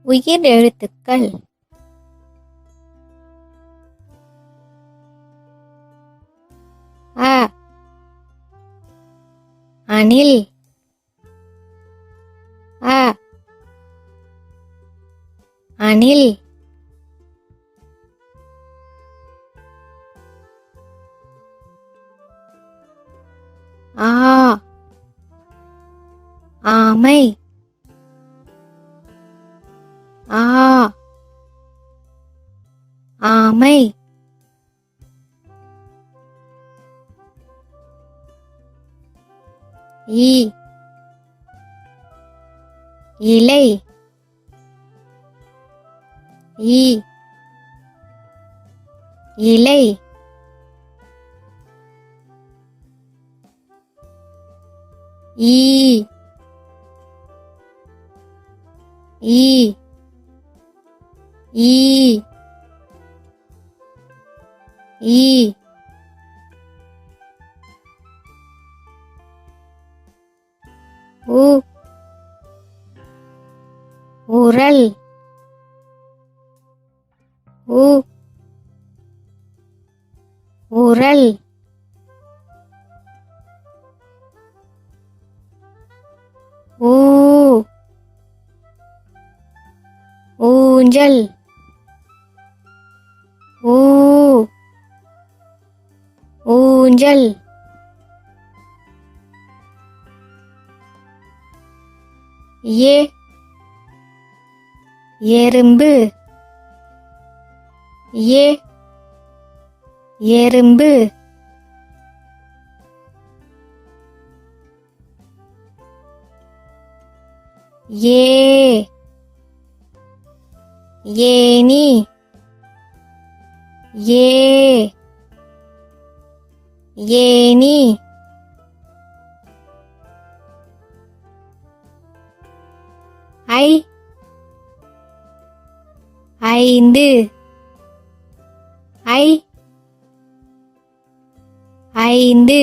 உயிர் எழுத்துக்கள் அ அணில் அ அணில் ஆ ஆமை ஆ ஆமை இ இலை இ இலை ஈ ஈ ஈ ஈ உ உரல் உ உரல் ஊ ஊஞ்சல் ஊ ஊஞ்சல் ஏ எறும்பு ஏ எறும்பு ஏ ஏனி ஏ ஏனி ஐ ஐந்து ஐ ஐந்து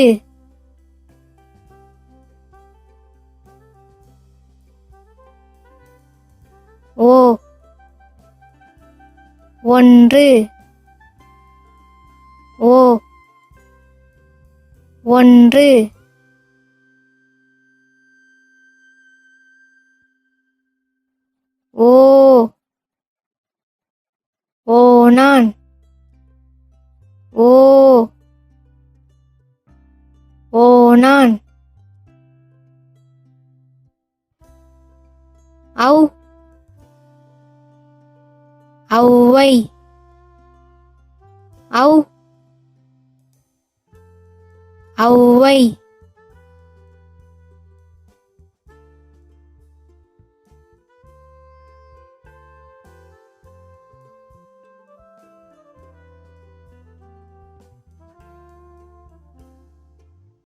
ஓ ஒன்று ஓ ஒன்று ஓ ஓணான் ஓ ஓணான் ஔ ஔவை ஔ ஔவை